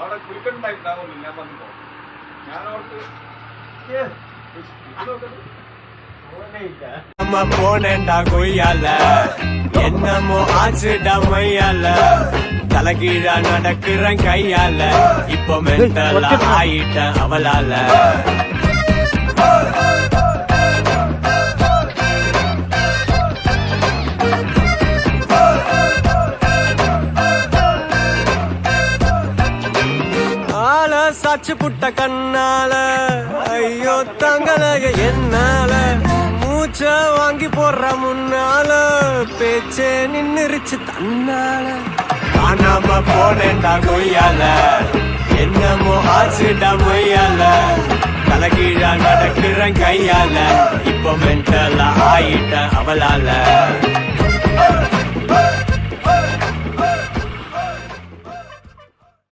അവിടെ കുളിക്കണ്ടായിട്ടുണ്ടാവുമല്ലോ ഞാൻ വന്നപ്പോ ഞാനോർത്ത് நம்ம போனேன்டா கொய்யால என்னமோ ஆச்சுடா மையால தலைகீழா நடக்கிறேன் கையால இப்போ மென்டலா ஆயிட்டேன் அவளால ஆள சாச்சு புட்ட கண்ணால ஐயோ தங்கலக என்னால மூச்ச வாங்கி போடுற முன்னால பேச்சே நின்னுருச்சு தன்னால காணாம போனேன்டா கொய்யால என்னமோ ஆச்சுடா மொய்யால தலைகீழா நடக்கிறேன் கையால இப்போ மென்டலா ஆயிட்டேன் அவளால